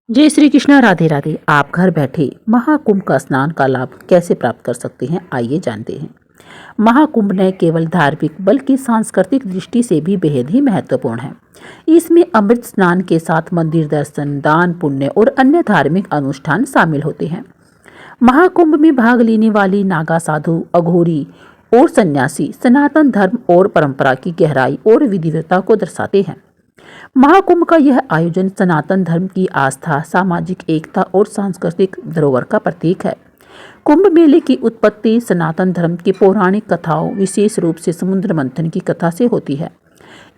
जय श्री कृष्णा। राधे राधे। आप घर बैठे महाकुंभ का स्नान का लाभ कैसे प्राप्त कर सकते हैं, आइए जानते हैं। महाकुंभ न केवल धार्मिक बल्कि सांस्कृतिक दृष्टि से भी बेहद ही महत्वपूर्ण है। इसमें अमृत स्नान के साथ मंदिर दर्शन, दान पुण्य और अन्य धार्मिक अनुष्ठान शामिल होते हैं। महाकुंभ में भाग लेने वाली नागा साधु, अघोरी और सन्यासी सनातन धर्म और परंपरा की गहराई और विविधता को दर्शाते हैं। महाकुंभ का यह आयोजन सनातन धर्म की आस्था, सामाजिक एकता और सांस्कृतिक धरोहर का प्रतीक है। कुंभ मेले की उत्पत्ति सनातन धर्म की पौराणिक कथाओं, विशेष रूप से समुद्र मंथन की कथा से होती है।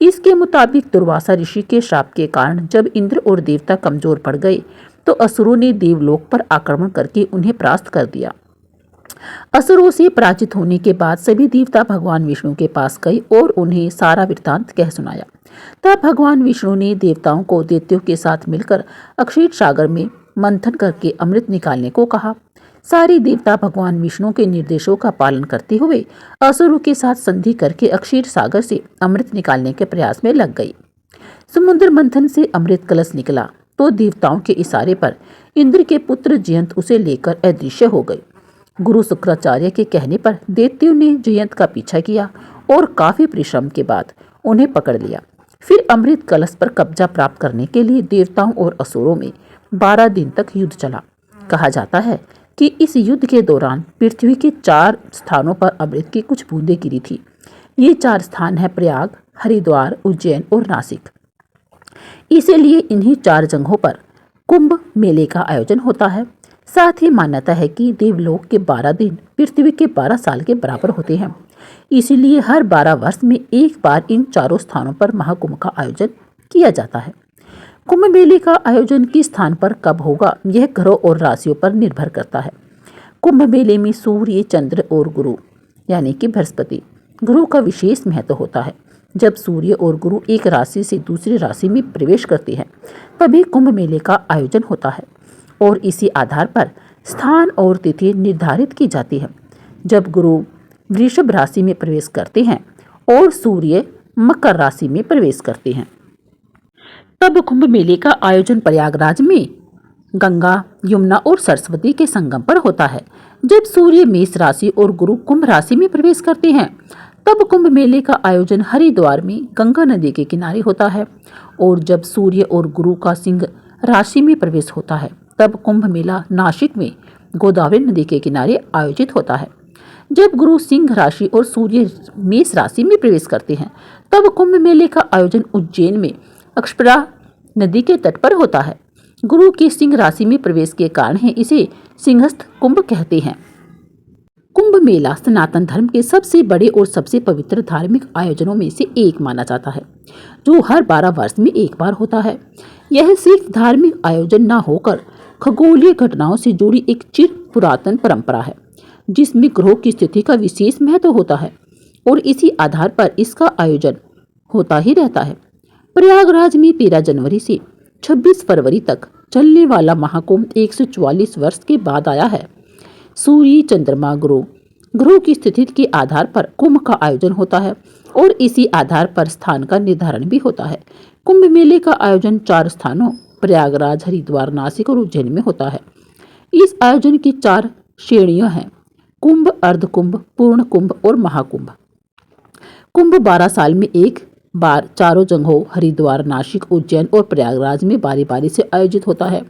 इसके मुताबिक दुर्वासा ऋषि के श्राप के कारण जब इंद्र और देवता कमजोर पड़ गए तो असुरों ने देवलोक पर आक्रमण करके उन्हें परास्त कर दिया। असुरों से पराजित होने के बाद सभी देवता भगवान विष्णु के पास गए और उन्हें सारा वृत्तांत कह सुनाया। तब भगवान विष्णु ने देवताओं को दैत्यों के साथ मिलकर अक्षीर सागर में मंथन करके अमृत निकालने को कहा। सारे देवता भगवान विष्णु के निर्देशों का पालन करते हुए असुरों के साथ संधि करके अक्षीर सागर से अमृत निकालने के प्रयास में लग गई। समुद्र मंथन से अमृत कलश निकला तो देवताओं के इशारे पर इंद्र के पुत्र जयंत उसे लेकर अदृश्य हो गए। गुरु शुक्राचार्य के कहने पर दैत्यों ने जयंत का पीछा किया और काफी परिश्रम के बाद उन्हें पकड़ लिया। फिर अमृत कलश पर कब्जा प्राप्त करने के लिए देवताओं और असुरों में 12 दिन तक युद्ध चला। कहा जाता है कि इस युद्ध के दौरान पृथ्वी के 4 स्थानों पर अमृत की कुछ बूंदें गिरी थी। ये 4 स्थान है प्रयाग, हरिद्वार, उज्जैन और नासिक। इसीलिए इन्हीं 4 जगहों पर कुंभ मेले का आयोजन होता है। साथ ही मान्यता है कि देवलोक के 12 दिन पृथ्वी के 12 साल के बराबर होते हैं। इसीलिए हर 12 वर्ष में एक बार इन चारों स्थानों पर महाकुंभ का आयोजन किया जाता है। कुंभ मेले का आयोजन किस स्थान पर कब होगा, यह ग्रहों और राशियों पर निर्भर करता है। कुंभ मेले में सूर्य, चंद्र और गुरु यानी कि बृहस्पति ग्रह का विशेष महत्व होता है। जब सूर्य और गुरु एक राशि से दूसरी राशि में प्रवेश करते हैं तभी कुंभ मेले का आयोजन होता है और इसी आधार पर स्थान और तिथि निर्धारित की जाती है। जब गुरु वृषभ राशि में प्रवेश करते हैं और सूर्य मकर राशि में प्रवेश करते हैं तब कुंभ मेले का आयोजन प्रयागराज में गंगा, यमुना और सरस्वती के संगम पर होता है। जब सूर्य मेष राशि और गुरु कुंभ राशि में प्रवेश करते हैं तब कुंभ मेले का आयोजन हरिद्वार में गंगा नदी के किनारे होता है और जब सूर्य और गुरु का सिंह राशि में प्रवेश होता है तब कुंभ मेला नासिक में गोदावरी नदी के किनारे आयोजित होता है। जब गुरु सिंह राशि और सूर्य मेष राशि में प्रवेश करते हैं तब कुंभ मेले का आयोजन उज्जैन में अक्षरा नदी के तट पर होता है। गुरु के सिंह राशि में प्रवेश के कारण है इसे सिंहस्थ कुंभ कहते हैं। कुंभ मेला सनातन धर्म के सबसे बड़े और सबसे पवित्र धार्मिक आयोजनों में से एक माना जाता है, जो हर 12 वर्ष में एक बार होता है। यह सिर्फ धार्मिक आयोजन न होकर खगोलीय घटनाओं से जुड़ी एक चिर पुरातन परंपरा है, जिसमें ग्रहों की स्थिति का विशेष महत्व होता है और इसी आधार पर इसका आयोजन होता ही रहता है। प्रयागराज में 13 जनवरी से 26 फरवरी तक चलने वाला महाकुंभ 144 वर्ष के बाद आया है। सूर्य, चंद्रमा, ग्रहों की स्थिति के आधार पर कुंभ का आयोजन होता है और इसी आधार पर स्थान का निर्धारण भी होता है। कुंभ मेले का आयोजन 4 स्थानों प्रयागराज, हरिद्वार, नासिक और उज्जैन में होता है। इस आयोजन की 4 श्रेणियां हैं: कुंभ, अर्धकुंभ, पूर्ण कुंभ और महाकुंभ। कुंभ 12 साल में एक बार चारों जगहों हरिद्वार, नासिक, उज्जैन और प्रयागराज में बारी बारी से आयोजित होता है।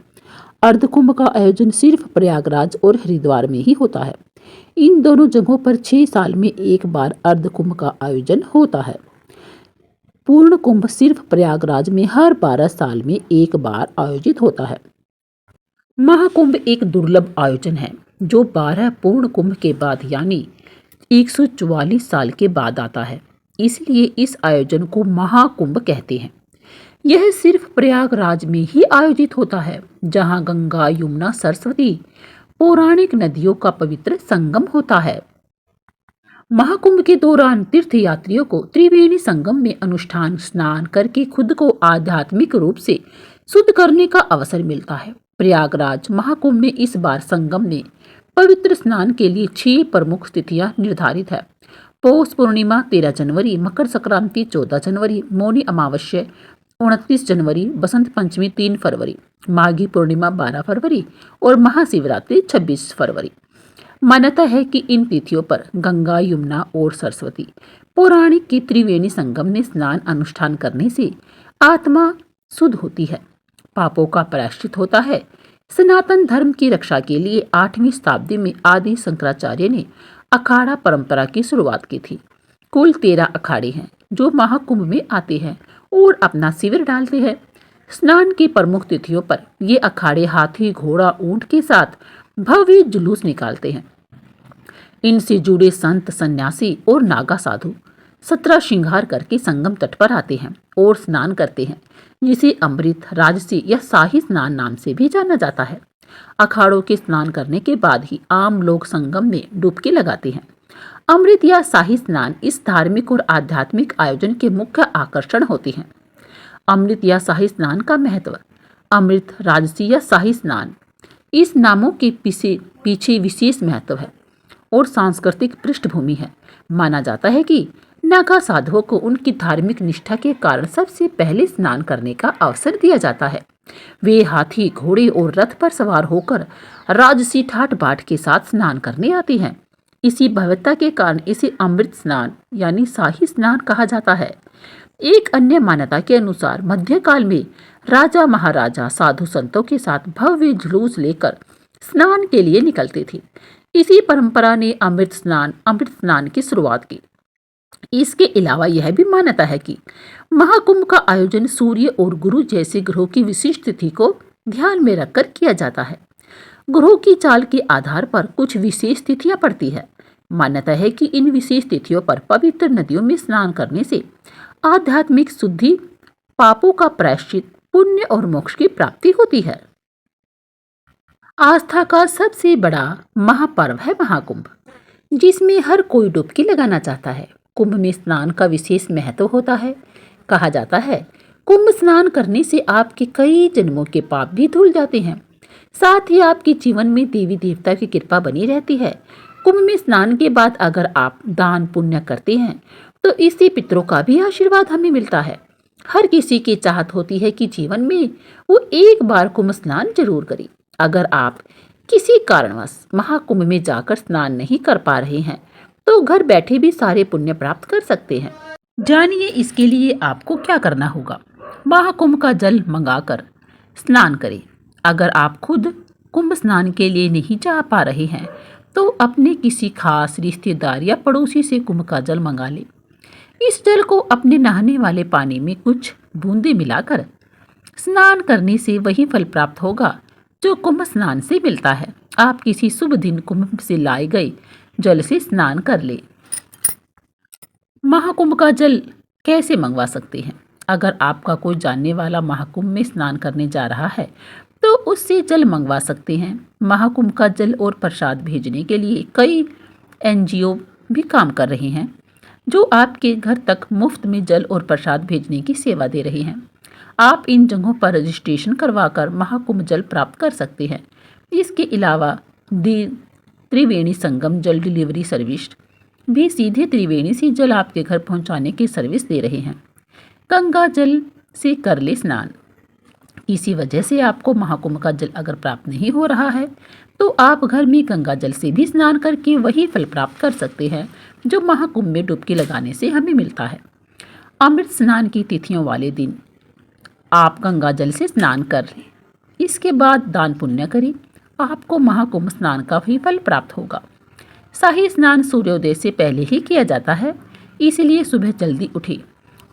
अर्धकुंभ का आयोजन सिर्फ प्रयागराज और हरिद्वार में ही होता है। इन दोनों जगहों पर 6 साल में एक बार अर्धकुंभ का आयोजन होता है। पूर्ण कुंभ सिर्फ प्रयागराज में हर 12 साल में एक बार आयोजित होता है। महाकुंभ एक दुर्लभ आयोजन है जो 12 पूर्ण कुंभ के बाद यानी 144 साल के बाद आता है। इसलिए इस आयोजन को महाकुंभ कहते हैं। यह सिर्फ प्रयागराज में ही आयोजित होता है, जहां गंगा, यमुना, सरस्वती पौराणिक नदियों का पवित्र संगम होता है। महाकुंभ के दौरान तीर्थयात्रियों को त्रिवेणी संगम में अनुष्ठान स्नान करके खुद को आध्यात्मिक रूप से शुद्ध करने का अवसर मिलता है। प्रयागराज महाकुंभ में इस बार संगम में पवित्र स्नान के लिए 6 प्रमुख तिथियां निर्धारित है। पौष पूर्णिमा 13 जनवरी, मकर संक्रांति 14 जनवरी, मौनी अमावस्या 29 जनवरी, बसंत पंचमी 3 फरवरी, माघी पूर्णिमा 12 फरवरी और महाशिवरात्रि 26 फरवरी। मान्यता है कि इन तिथियों पर गंगा, यमुना और सरस्वती पौराणिक की त्रिवेणी संगम में स्नान अनुष्ठान करने से आत्मा शुद्ध होती है, पापों का प्रायश्चित होता है। सनातन धर्म की रक्षा के लिए 8वीं शताब्दी में आदि शंकराचार्य ने अखाड़ा परंपरा की शुरुआत की थी। कुल 13 अखाड़े हैं जो महाकुंभ में आते हैं और अपना शिविर डालते हैं। स्नान की प्रमुख तिथियों पर ये अखाड़े हाथी, घोड़ा, ऊंट के साथ भव्य जुलूस निकालते हैं। इनसे जुड़े संत, सन्यासी और नागा साधु 17 श्रृंगार करके संगम तट पर आते हैं और स्नान करते हैं, जिसे अमृत, राजसी या शाही स्नान नाम से भी जाना जाता है। अखाड़ों के स्नान करने के बाद ही आम लोग संगम में डुबकी लगाते हैं। अमृत या शाही स्नान इस धार्मिक और आध्यात्मिक आयोजन के मुख्य आकर्षण होते हैं। अमृत या शाही स्नान का महत्व। अमृत, राजसी या शाही स्नान, इस नामों के पीछे विशेष महत्व है और सांस्कृतिक पृष्ठभूमि है। माना जाता है कि नागा साधुओं को उनकी धार्मिक निष्ठा के कारण सबसे पहले स्नान करने का अवसर दिया जाता है। वे हाथी, घोड़े और रथ पर सवार होकर राजसी ठाट बाट के साथ स्नान करने आते हैं। इसी भव्यता के कारण इसे अमृत स्नान यानी शाही स्नान कहा जाता है। एक अन्य मान्यता के अनुसार मध्यकाल में राजा महाराजा साधु संतों के साथ भव्य जुलूस लेकर स्नान के लिए निकलते थे। इसी परंपरा ने अमृत स्नान की शुरुआत की। इसके अलावा यह भी मान्यता है कि महाकुंभ का आयोजन सूर्य और गुरु जैसे ग्रहों की विशिष्ट तिथि को ध्यान में रखकर किया जाता है। ग्रहों की चाल के आधार पर कुछ विशेष तिथियां पड़ती है। मान्यता है कि इन विशेष तिथियों पर पवित्र नदियों में स्नान करने से आध्यात्मिक शुद्धि, पापों का प्रायश्चित, पुण्य और मोक्ष की प्राप्ति होती है। आस्था का सबसे बड़ा महापर्व है महाकुंभ, जिसमें हर कोई डुबकी लगाना चाहता है। कुंभ में स्नान का विशेष महत्व होता है। कहा जाता है कुंभ स्नान करने से आपके कई जन्मों के पाप भी धुल जाते हैं, साथ ही आपके जीवन में देवी देवता की कृपा बनी रहती है। कुंभ में स्नान के बाद अगर आप दान पुण्य करते हैं तो इससे पितरों का भी आशीर्वाद हमें मिलता है। हर किसी की चाहत होती है कि जीवन में वो एक बार कुंभ स्नान जरूर करे। अगर आप किसी कारणवश महाकुंभ में जाकर स्नान नहीं कर पा रहे हैं तो घर बैठे भी सारे पुण्य प्राप्त कर सकते हैं। जानिए इसके लिए आपको क्या करना होगा। महाकुंभ का जल मंगाकर स्नान करें। अगर आप खुद कुंभ स्नान के लिए नहीं जा पा रहे हैं तो अपने किसी खास रिश्तेदार या पड़ोसी से कुंभ का जल मंगा लें। इस जल को अपने नहाने वाले पानी में कुछ बूंदे मिलाकर स्नान करने से वही फल प्राप्त होगा जो कुंभ स्नान से मिलता है। आप किसी शुभ दिन कुंभ से लाए गए जल से स्नान कर ले। महाकुंभ का जल कैसे मंगवा सकते हैं। अगर आपका कोई जानने वाला महाकुंभ में स्नान करने जा रहा है तो उससे जल मंगवा सकते हैं। महाकुंभ का जल और प्रसाद भेजने के लिए कई NGO भी काम कर रहे हैं जो आपके घर तक मुफ्त में जल और प्रसाद भेजने की सेवा दे रहे हैं। आप इन जगहों पर रजिस्ट्रेशन करवाकर महाकुंभ जल प्राप्त कर सकते हैं। इसके अलावा त्रिवेणी संगम जल डिलीवरी सर्विस भी सीधे त्रिवेणी से जल आपके घर पहुंचाने की सर्विस दे रहे हैं। गंगा जल से कर ले स्नान। किसी वजह से आपको महाकुंभ का जल अगर प्राप्त नहीं हो रहा है तो आप घर में गंगा जल से भी स्नान करके वही फल प्राप्त कर सकते हैं जो महाकुंभ में डुबकी लगाने से हमें मिलता है। अमृत स्नान की तिथियों वाले दिन आप गंगा जल से स्नान कर लें। इसके बाद दान पुण्य करें। आपको महाकुंभ स्नान का भी फल प्राप्त होगा। शाही स्नान सूर्योदय से पहले ही किया जाता है, इसलिए सुबह जल्दी उठें।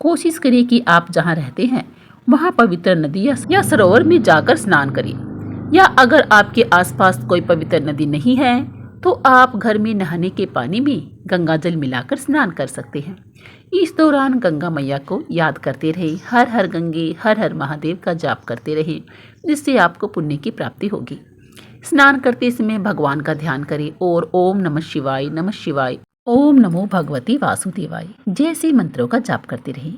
कोशिश करें कि आप जहां रहते हैं वहां पवित्र नदी या सरोवर में जाकर स्नान करें, या अगर आपके आसपास कोई पवित्र नदी नहीं है तो आप घर में नहाने के पानी में गंगा जल मिलाकर स्नान कर सकते हैं। इस दौरान गंगा मैया को याद करते रहे, हर हर गंगे हर हर महादेव का जाप करते रहे, जिससे आपको पुण्य की प्राप्ति होगी। स्नान करते समय भगवान का ध्यान करें और ओम नमः शिवाय, ओम नमो भगवती वासुदेवाय जैसे मंत्रों का जाप करते रहे।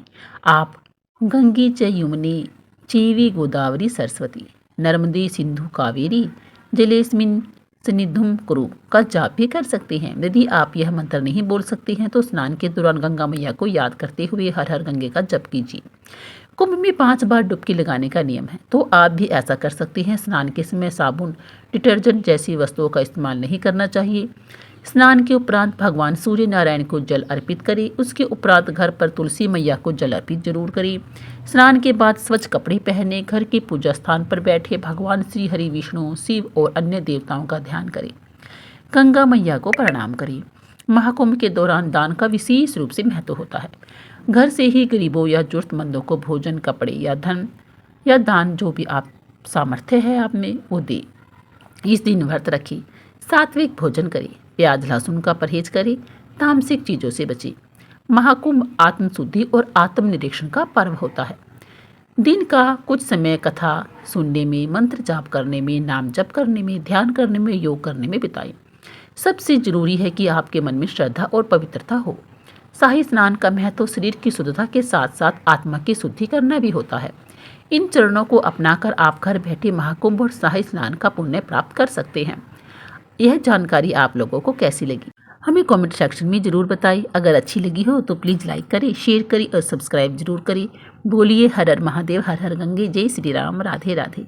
आप गंगे च यमुने चैव गोदावरी सरस्वती नर्मदे सिंधु कावेरी जलेस्मिन् सन्निधिं कुरु का जाप भी कर सकते हैं। यदि आप यह मंत्र नहीं बोल सकते हैं तो स्नान के दौरान गंगा मैया को याद करते हुए हर हर गंगे का जप कीजिए। कुंभ में 5 बार डुबकी लगाने का नियम है, तो आप भी ऐसा कर सकते हैं। स्नान के समय साबुन, डिटर्जेंट जैसी वस्तुओं का इस्तेमाल नहीं करना चाहिए। स्नान के उपरांत भगवान सूर्य नारायण को जल अर्पित करें। उसके उपरांत घर पर तुलसी मैया को जल अर्पित जरूर करें। स्नान के बाद स्वच्छ कपड़े पहने, घर के पूजा स्थान पर बैठे भगवान श्री हरि, विष्णु, शिव और अन्य देवताओं का ध्यान करें। गंगा मैया को प्रणाम करें। महाकुंभ के दौरान दान का विशेष रूप से महत्व होता है। घर से ही गरीबों या जरूरतमंदों को भोजन, कपड़े या धन या दान, जो भी आप सामर्थ्य है आप में, वो दे। इस दिन व्रत रखें, सात्विक भोजन करें, प्याज लहसुन का परहेज करें, तामसिक चीज़ों से बचें। महाकुंभ आत्मशुद्धि और आत्मनिरीक्षण का पर्व होता है। दिन का कुछ समय कथा सुनने में, मंत्र जाप करने में, नाम जप करने में, ध्यान करने में, योग करने में बिताएं। सबसे जरूरी है कि आपके मन में श्रद्धा और पवित्रता हो। शाही स्नान का महत्व शरीर की शुद्धता के साथ साथ आत्मा की शुद्धि करना भी होता है। इन चरणों को अपनाकर आप घर बैठे महाकुंभ और शाही स्नान का पुण्य प्राप्त कर सकते हैं। यह जानकारी आप लोगों को कैसी लगी, हमें कमेंट सेक्शन में ज़रूर बताइए। अगर अच्छी लगी हो तो प्लीज़ लाइक करें, शेयर करें और सब्सक्राइब जरूर करें। बोलिए हर हर महादेव, हर हर गंगे, जय श्री राम, राधे राधे।